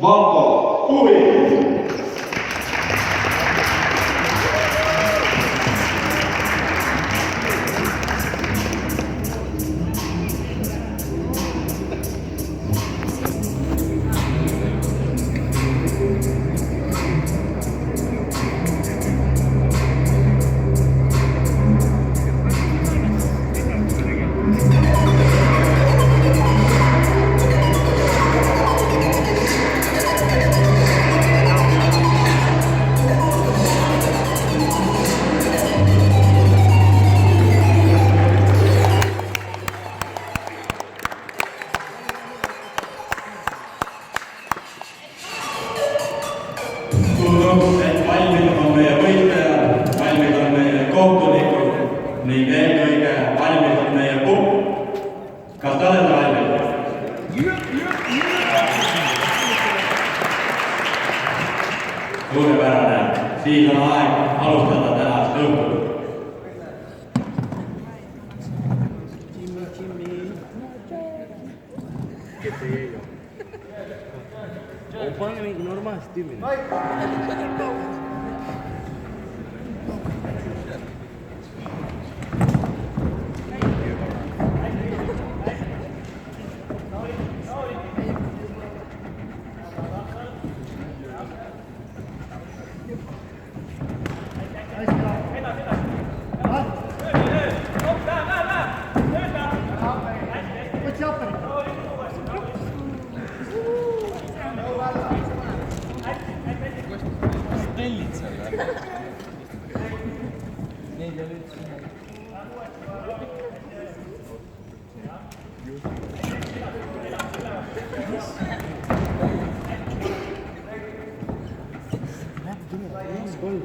Valto Kuvi. Valmid on meie võitlejad, valmid on meie kohtunikud ning eelkõige valmid on meie puhk. Kas te olete valmid? Suurepärane, siis on aeg alustada tänast õhtut. Pongan normal, Steven. Tellid seal või? Neid oli üldse. Läheb tuleb, kolm.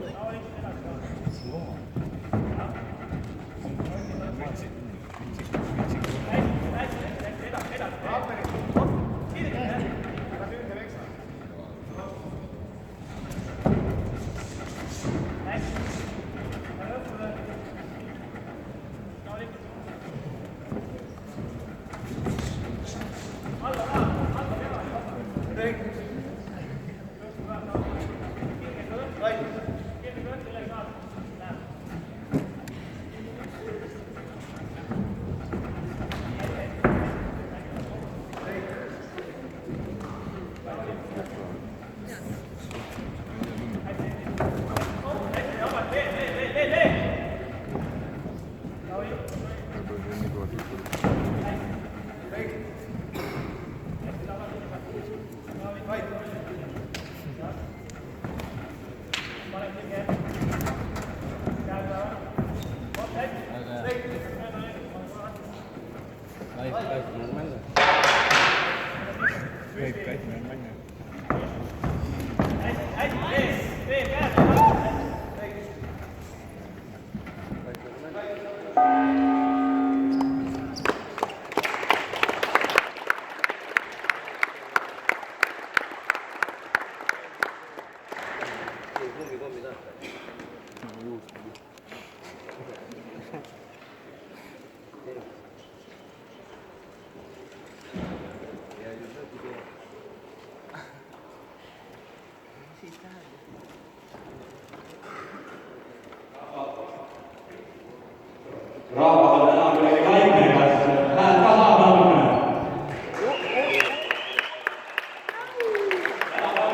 Rahvas on täna kuidagi vaikne, kas hääl ka saab natukene?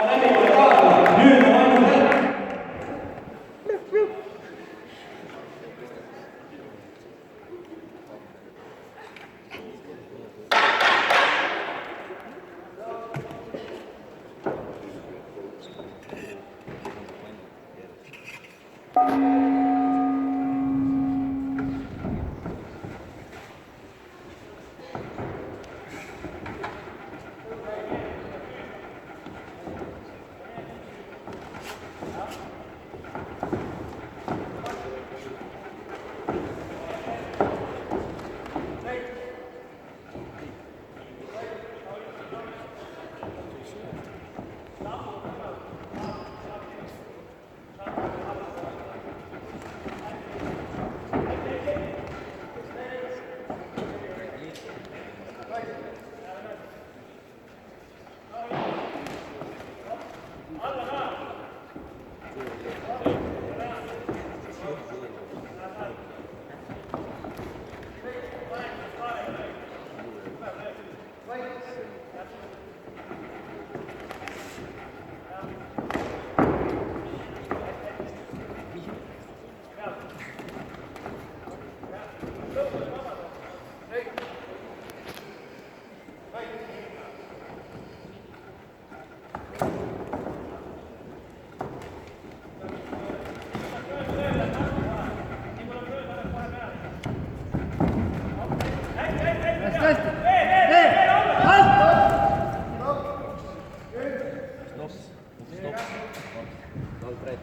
Läbikule kaasa, nüüd on ainult hetk. Stopp. Stopp. Goal, Fred.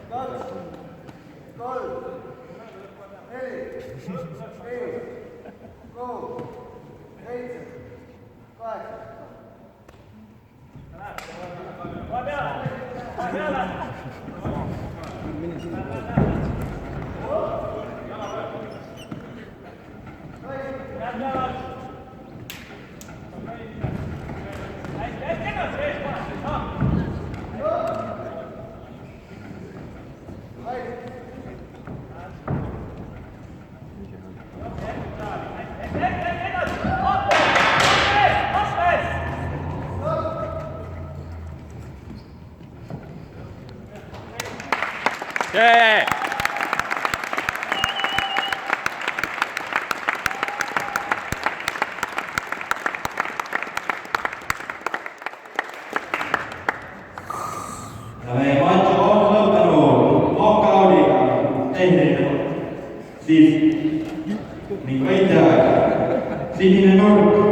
Yeah! Ja meie matš on lõppenud knockoudiga tehniliselt. Siis ning võitja sinine nurk.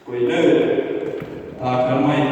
Kui nüüd tahaks veel mainida